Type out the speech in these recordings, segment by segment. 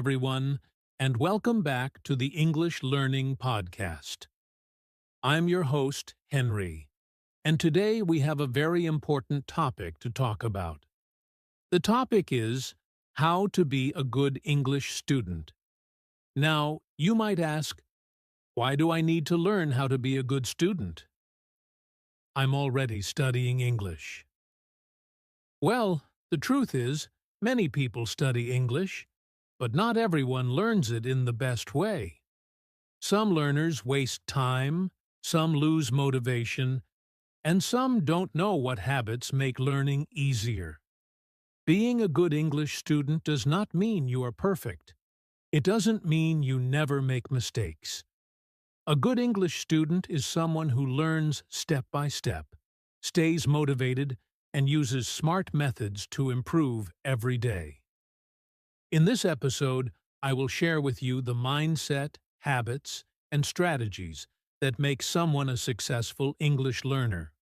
everyone, and welcome back to the English Learning Podcast. I'm your host, Henry, and today we have a very important topic to talk about. The topic is how to be a good English student. Now, you might ask, why do I need to learn how to be a good student? I'm already studying English. Well, the truth is, many people study English, but not everyone learns it in the best way. Some learners waste time, some lose motivation, and some don't know what habits make learning easier. Being a good English student does not mean you are perfect. It doesn't mean you never make mistakes. A good English student is someone who learns step by step, stays motivated, and uses smart methods to improve every day. In this episode, I will share with you the mindset, habits, and strategies that make someone a successful English learner.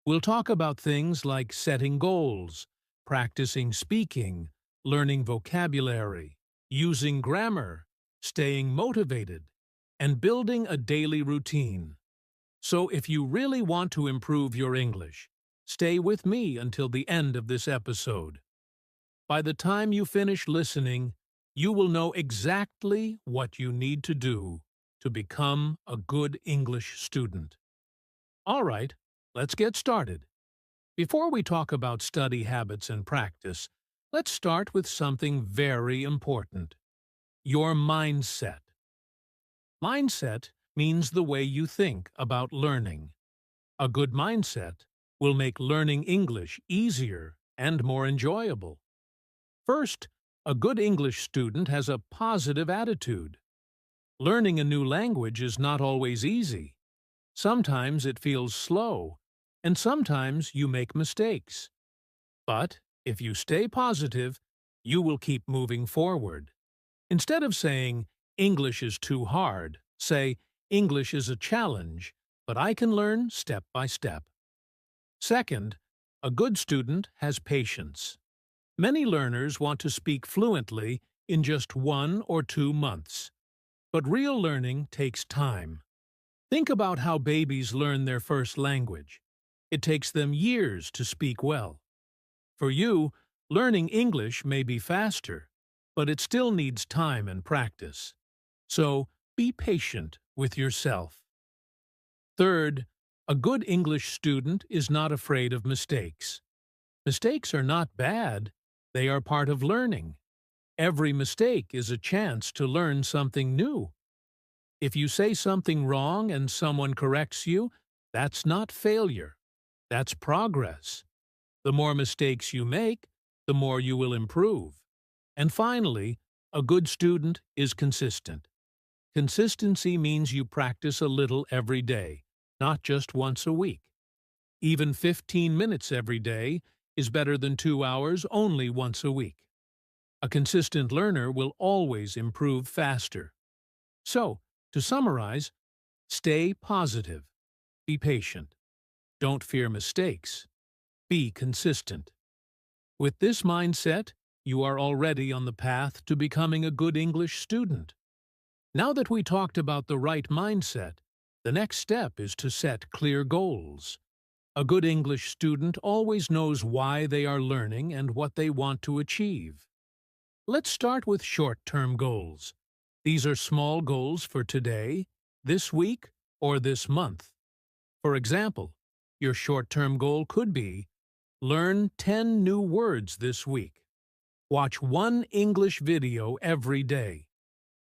We'll talk about things like setting goals, practicing speaking, learning vocabulary, using grammar, staying motivated, and building a daily routine. So if you really want to improve your English, stay with me until the end of this episode. By the time you finish listening, you will know exactly what you need to do to become a good English student. All right, let's get started. Before we talk about study habits and practice, let's start with something very important: your mindset. Mindset means the way you think about learning. A good mindset will make learning English easier and more enjoyable. First, a good English student has a positive attitude. Learning a new language is not always easy. Sometimes it feels slow, and sometimes you make mistakes. But if you stay positive, you will keep moving forward. Instead of saying, "English is too hard," say, "English is a challenge, but I can learn step by step." Second, a good student has patience. Many learners want to speak fluently in just 1 or 2 months. But real learning takes time. Think about how babies learn their first language. It takes them years to speak well. For you, learning English may be faster, but it still needs time and practice. So, be patient with yourself. Third, a good English student is not afraid of mistakes. Mistakes are not bad. They are part of learning. Every mistake is a chance to learn something new. If you say something wrong and someone corrects you, that's not failure. That's progress. The more mistakes you make, the more you will improve. And finally, a good student is consistent. Consistency means you practice a little every day, not just once a week. Even 15 minutes every day is better than 2 hours only once a week. A consistent learner will always improve faster. So, to summarize, stay positive, be patient, don't fear mistakes, be consistent. With this mindset, you are already on the path to becoming a good English student. Now that we talked about the right mindset, the next step is to set clear goals. A good English student always knows why they are learning and what they want to achieve. Let's start with short-term goals. These are small goals for today, this week, or this month. For example, your short-term goal could be: learn 10 new words this week. Watch 1 English video every day.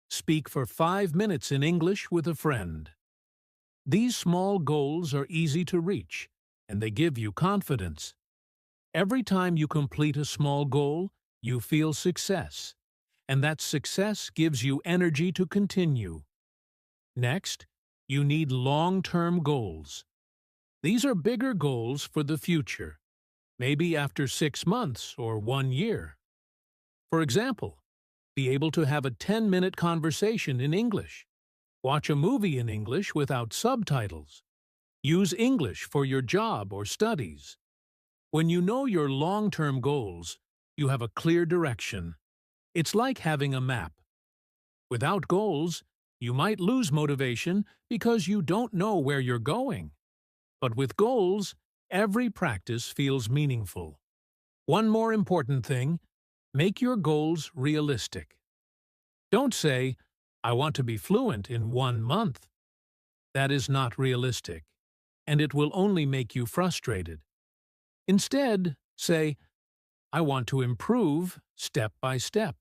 Speak for 5 minutes in English with a friend. These small goals are easy to reach, and they give you confidence. Every time you complete a small goal, you feel success, and that success gives you energy to continue. Next, you need long-term goals. These are bigger goals for the future, maybe after 6 months or 1 year. For example, be able to have a 10-minute conversation in English. Watch a movie in English without subtitles. Use English for your job or studies. When you know your long-term goals, you have a clear direction. It's like having a map. Without goals, you might lose motivation because you don't know where you're going. But with goals, every practice feels meaningful. One more important thing, make your goals realistic. Don't say, I want to be fluent in 1 month. That is not realistic, and it will only make you frustrated. Instead, say, I want to improve step by step.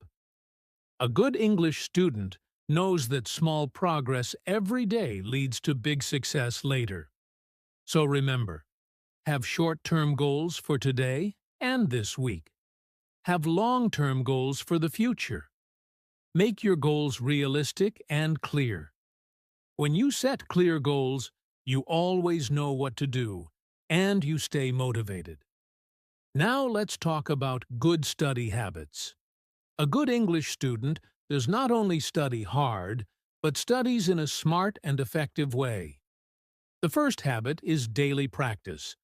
A good English student knows that small progress every day leads to big success later. So remember, have short-term goals for today and this week. Have long-term goals for the future. Make your goals realistic and clear. When you set clear goals, you always know what to do, and you stay motivated. Now let's talk about good study habits. A good English student does not only study hard, but studies in a smart and effective way. The first habit is daily practice.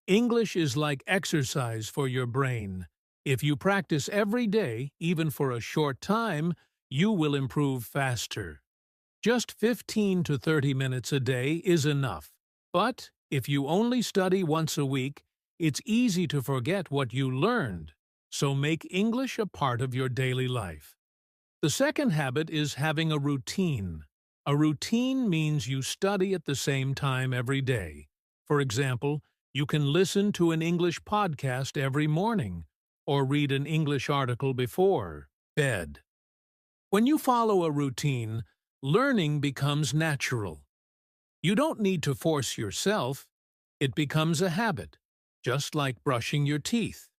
English is like exercise for your brain. If you practice every day, even for a short time, you will improve faster. Just 15 to 30 minutes a day is enough. But if you only study once a week, it's easy to forget what you learned. So make English a part of your daily life. The second habit is having a routine. A routine means you study at the same time every day. For example, you can listen to an English podcast every morning, or read an English article before bed. When you follow a routine, learning becomes natural. You don't need to force yourself. It becomes a habit, just like brushing your teeth.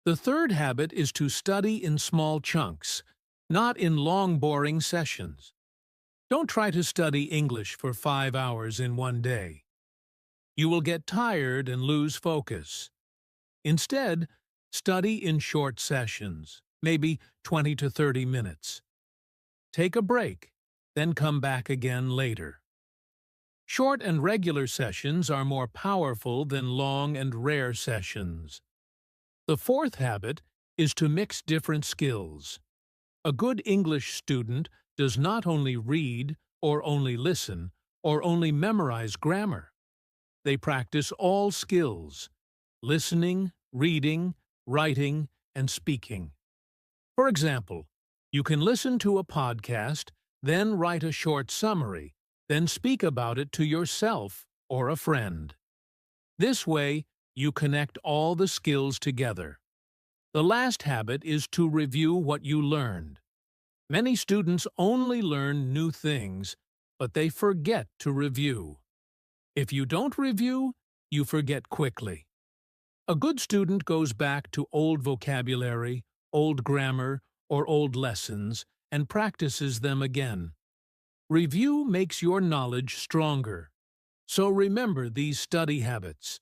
The third habit is to study in small chunks, not in long, boring sessions. Don't try to study English for 5 hours in one day. You will get tired and lose focus. Instead, study in short sessions, maybe 20 to 30 minutes. Take a break, then come back again later. Short and regular sessions are more powerful than long and rare sessions. The fourth habit is to mix different skills. A good English student does not only read, or only listen, or only memorize grammar. They practice all skills: listening, reading, writing, and speaking. For example, you can listen to a podcast, then write a short summary, then speak about it to yourself or a friend. This way, you connect all the skills together. The last habit is to review what you learned. Many students only learn new things, but they forget to review. If you don't review, you forget quickly. A good student goes back to old vocabulary, old grammar, or old lessons and practices them again. Review makes your knowledge stronger. So remember these study habits.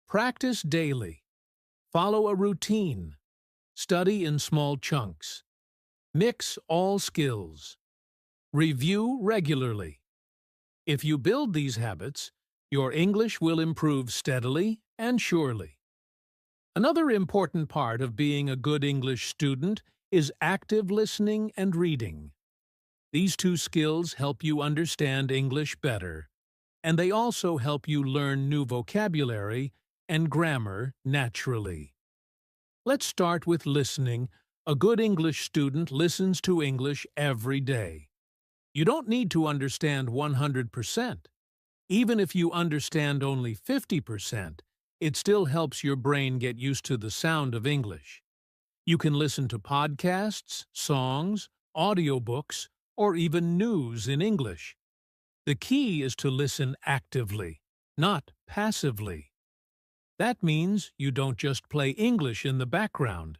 Practice daily. Follow a routine. Study in small chunks. Mix all skills. Review regularly. If you build these habits, your English will improve steadily and surely. Another important part of being a good English student is active listening and reading. These two skills help you understand English better, and they also help you learn new vocabulary and grammar naturally. Let's start with listening. A good English student listens to English every day. You don't need to understand 100%. Even if you understand only 50%, it still helps your brain get used to the sound of English. You can listen to podcasts, songs, audiobooks, or even news in English. The key is to listen actively, not passively. That means you don't just play English in the background.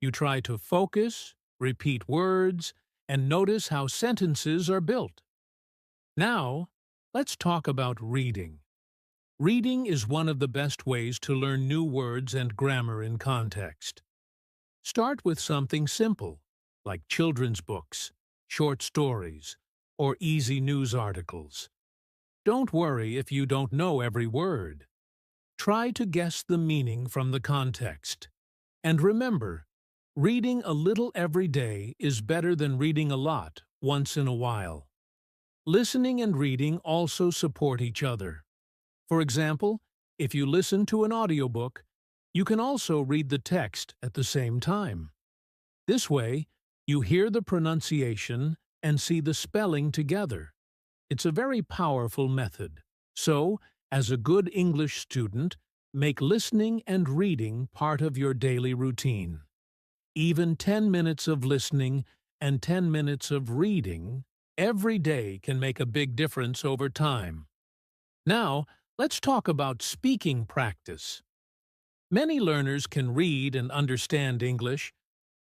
You try to focus, repeat words, and notice how sentences are built. Now, let's talk about reading. Reading is one of the best ways to learn new words and grammar in context. Start with something simple, like children's books, short stories, or easy news articles. Don't worry if you don't know every word. Try to guess the meaning from the context. And remember, Reading a little every day is better than reading a lot once in a while. Listening and reading also support each other. For example, if you listen to an audiobook, you can also read the text at the same time. This way, you hear the pronunciation and see the spelling together. It's a very powerful method. So, as a good English student, make listening and reading part of your daily routine. Even 10 minutes of listening and 10 minutes of reading every day can make a big difference over time. Now, let's talk about speaking practice. Many learners can read and understand English,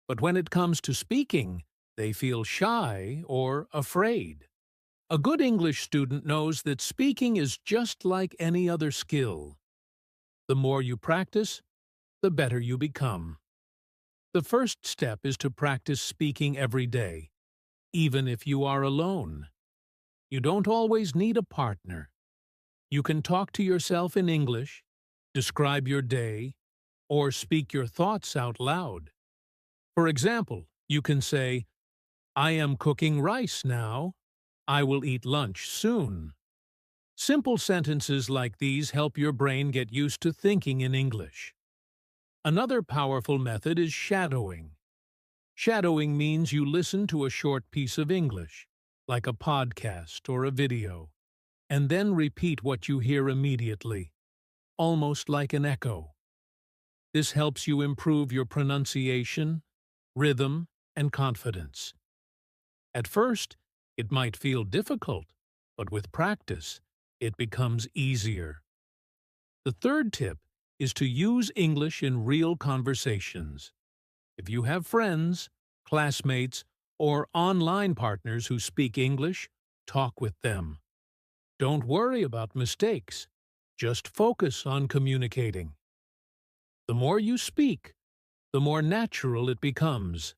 but when it comes to speaking, they feel shy or afraid. A good English student knows that speaking is just like any other skill. The more you practice, the better you become. The first step is to practice speaking every day, even if you are alone. You don't always need a partner. You can talk to yourself in English, describe your day, or speak your thoughts out loud. For example, you can say, "I am cooking rice now. I will eat lunch soon." Simple sentences like these help your brain get used to thinking in English. Another powerful method is shadowing. Shadowing means you listen to a short piece of English, like a podcast or a video, and then repeat what you hear immediately, almost like an echo. This helps you improve your pronunciation, rhythm, and confidence. At first, it might feel difficult, but with practice, it becomes easier. The third tip is to use English in real conversations. If you have friends, classmates, or online partners who speak English, talk with them. Don't worry about mistakes. Just focus on communicating. The more you speak, the more natural it becomes.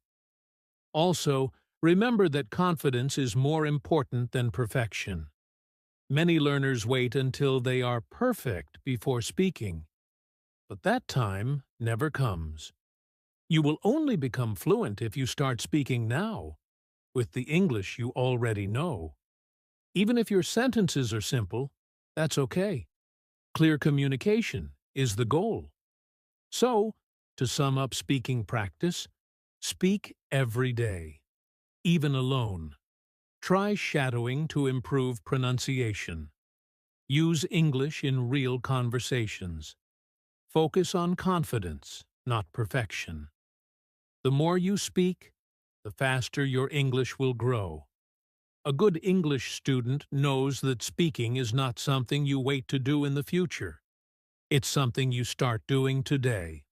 Also, remember that confidence is more important than perfection. Many learners wait until they are perfect before speaking, but that time never comes. You will only become fluent if you start speaking now, with the English you already know. Even if your sentences are simple, that's okay. Clear communication is the goal. So, to sum up speaking practice, speak every day, even alone. Try shadowing to improve pronunciation. Use English in real conversations. Focus on confidence, not perfection. The more you speak, the faster your English will grow. A good English student knows that speaking is not something you wait to do in the future. It's something you start doing today.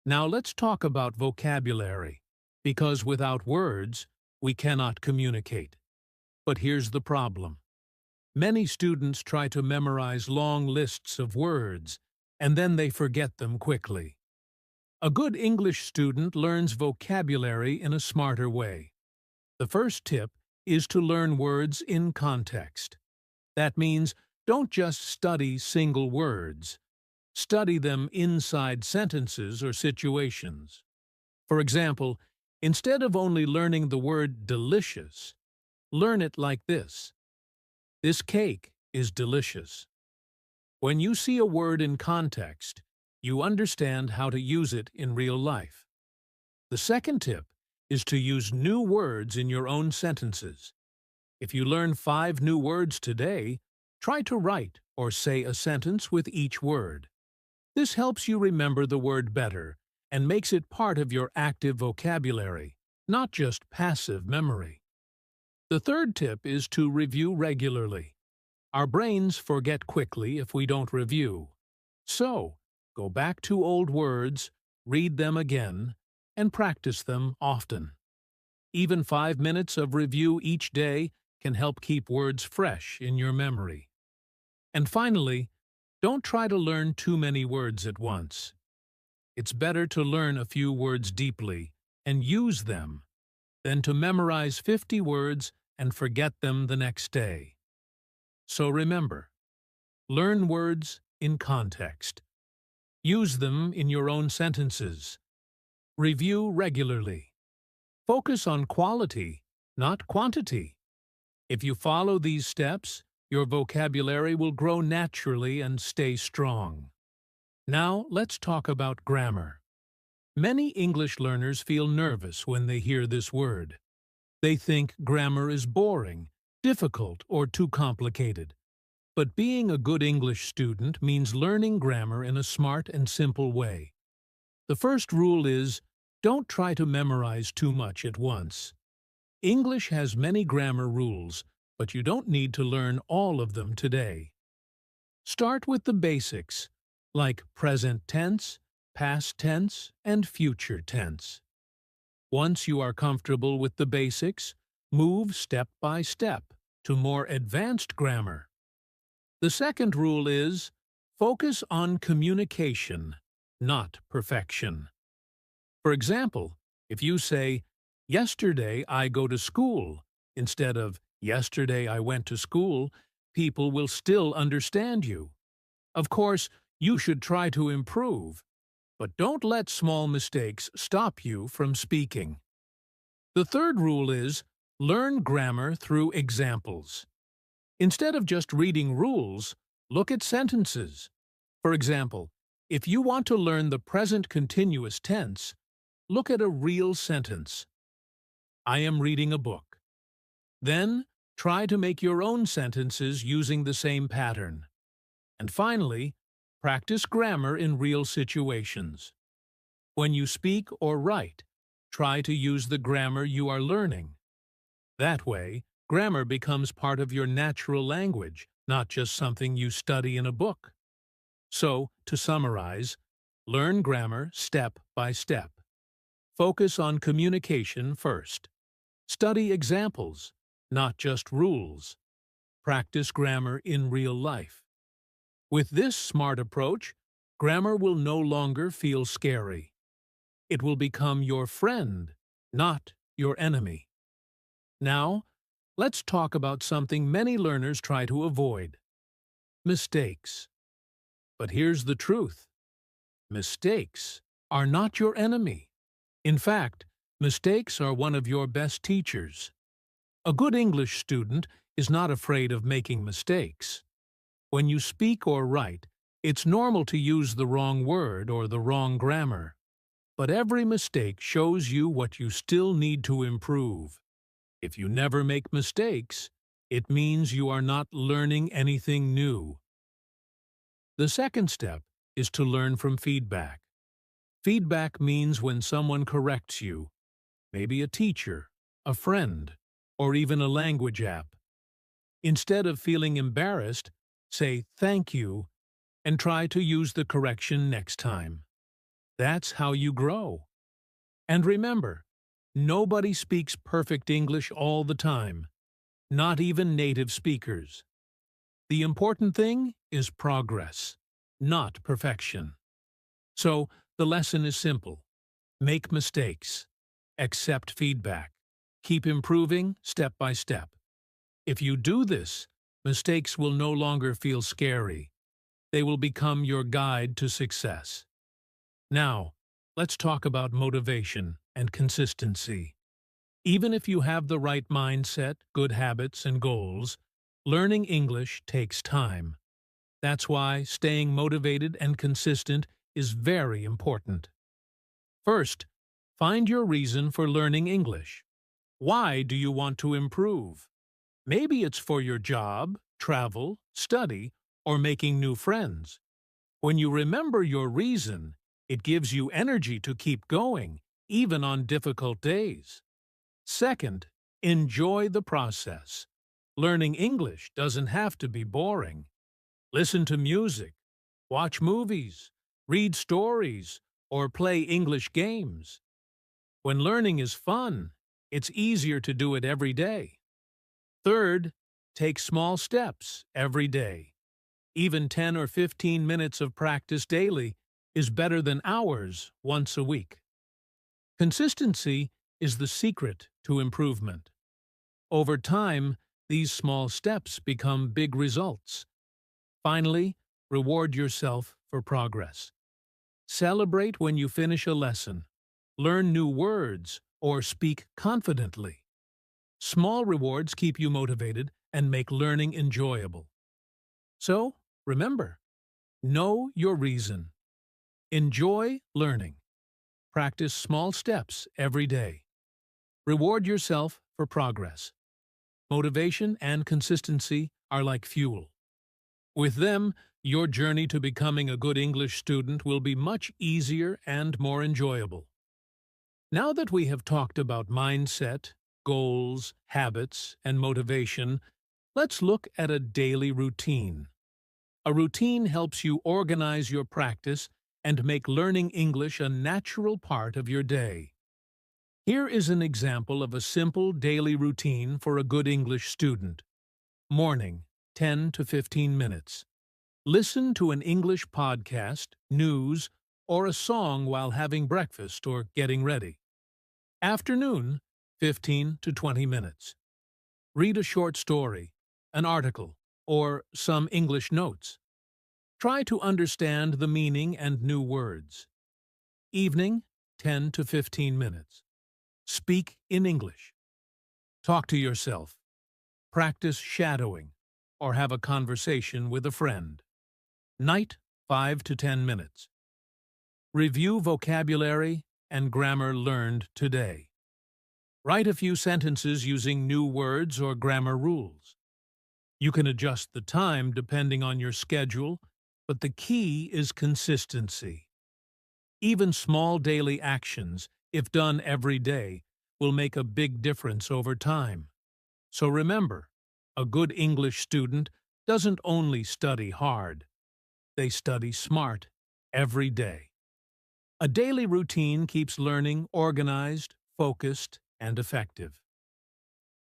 Now let's talk about vocabulary, because without words, we cannot communicate. But here's the problem. Many students try to memorize long lists of words, and then they forget them quickly. A good English student learns vocabulary in a smarter way. The first tip is to learn words in context. That means don't just study single words. Study them inside sentences or situations. For example, instead of only learning the word delicious, learn it like this. This cake is delicious. When you see a word in context, you understand how to use it in real life. The second tip is to use new words in your own sentences. If you learn 5 new words today, try to write or say a sentence with each word. This helps you remember the word better and makes it part of your active vocabulary, not just passive memory. The third tip is to review regularly. Our brains forget quickly if we don't review. So, go back to old words, read them again, and practice them often. Even 5 minutes of review each day can help keep words fresh in your memory. And finally, don't try to learn too many words at once. It's better to learn a few words deeply and use them than to memorize 50 words and forget them the next day. So remember, learn words in context. Use them in your own sentences. Review regularly. Focus on quality, not quantity. If you follow these steps, your vocabulary will grow naturally and stay strong. Now, let's talk about grammar. Many English learners feel nervous when they hear this word. They think grammar is boring, difficult, or too complicated. But being a good English student means learning grammar in a smart and simple way. The first rule is, don't try to memorize too much at once. English has many grammar rules, but you don't need to learn all of them today. Start with the basics, like present tense, past tense, and future tense. Once you are comfortable with the basics, move step by step to more advanced grammar. The second rule is, focus on communication, not perfection. For example, if you say, "Yesterday I go to school," instead of "Yesterday I went to school," people will still understand you. Of course, you should try to improve, but don't let small mistakes stop you from speaking. The third rule is, learn grammar through examples. Instead of just reading rules, look at sentences. For example, if you want to learn the present continuous tense, look at a real sentence. I am reading a book. Then, try to make your own sentences using the same pattern. And finally, practice grammar in real situations. When you speak or write, try to use the grammar you are learning. That way, grammar becomes part of your natural language, not just something you study in a book. So, to summarize, learn grammar step by step. Focus on communication first. Study examples, not just rules. Practice grammar in real life. With this smart approach, grammar will no longer feel scary. It will become your friend, not your enemy. Now, let's talk about something many learners try to avoid: mistakes. But here's the truth. Mistakes are not your enemy. In fact, mistakes are one of your best teachers. A good English student is not afraid of making mistakes. When you speak or write, it's normal to use the wrong word or the wrong grammar. But every mistake shows you what you still need to improve. If you never make mistakes, it means you are not learning anything new. The second step is to learn from feedback. Feedback means when someone corrects you, maybe a teacher, a friend, or even a language app. Instead of feeling embarrassed, say thank you and try to use the correction next time. That's how you grow. And remember, nobody speaks perfect English all the time, not even native speakers. The important thing is progress, not perfection. So, the lesson is simple. Make mistakes. Accept feedback. Keep improving step by step. If you do this, mistakes will no longer feel scary. They will become your guide to success. Now, let's talk about motivation and consistency. Even if you have the right mindset, good habits, and goals, learning English takes time. That's why staying motivated and consistent is very important. First, find your reason for learning English. Why do you want to improve? Maybe it's for your job, travel, study, or making new friends. When you remember your reason, it gives you energy to keep going, even on difficult days. Second, enjoy the process. Learning English doesn't have to be boring. Listen to music, watch movies, read stories, or play English games. When learning is fun, it's easier to do it every day. Third, take small steps every day. Even 10 or 15 minutes of practice daily is better than hours once a week. Consistency is the secret to improvement. Over time, these small steps become big results. Finally, reward yourself for progress. Celebrate when you finish a lesson. learn new words, or speak confidently. Small rewards keep you motivated and make learning enjoyable. So, remember, know your reason. Enjoy learning. Practice small steps every day. Reward yourself for progress. Motivation and consistency are like fuel. With them, your journey to becoming a good English student will be much easier and more enjoyable. Now that we have talked about mindset, goals, habits, and motivation, let's look at a daily routine. A routine helps you organize your practice and make learning English a natural part of your day. Here is an example of a simple daily routine for a good English student. Morning, 10 to 15 minutes. Listen to an English podcast, news, or a song while having breakfast or getting ready. Afternoon, 15 to 20 minutes. Read a short story, an article, or some English notes. Try to understand the meaning and new words. Evening, 10 to 15 minutes. Speak in English. Talk to yourself. Practice shadowing, or have a conversation with a friend. Night, 5 to 10 minutes. Review vocabulary and grammar learned today. Write a few sentences using new words or grammar rules. You can adjust the time depending on your schedule, but the key is consistency. Even small daily actions, if done every day, will make a big difference over time. So remember, a good English student doesn't only study hard, they study smart every day. A daily routine keeps learning organized, focused, and effective.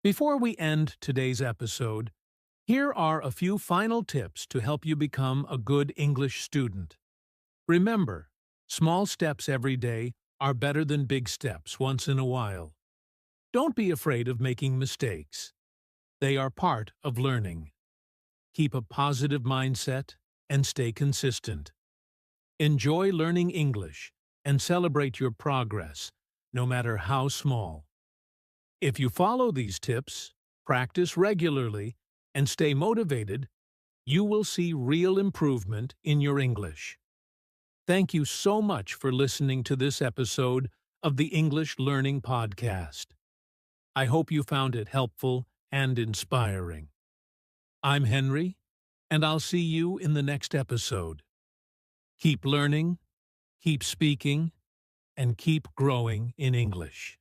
Before we end today's episode, here are a few final tips to help you become a good English student. Remember, small steps every day are better than big steps once in a while. Don't be afraid of making mistakes. They are part of learning. Keep a positive mindset and stay consistent. Enjoy learning English and celebrate your progress, no matter how small. If you follow these tips, practice regularly, and stay motivated, you will see real improvement in your English. Thank you so much for listening to this episode of the English Learning Podcast. I hope you found it helpful and inspiring. I'm Henry, and I'll see you in the next episode. Keep learning, keep speaking, and keep growing in English.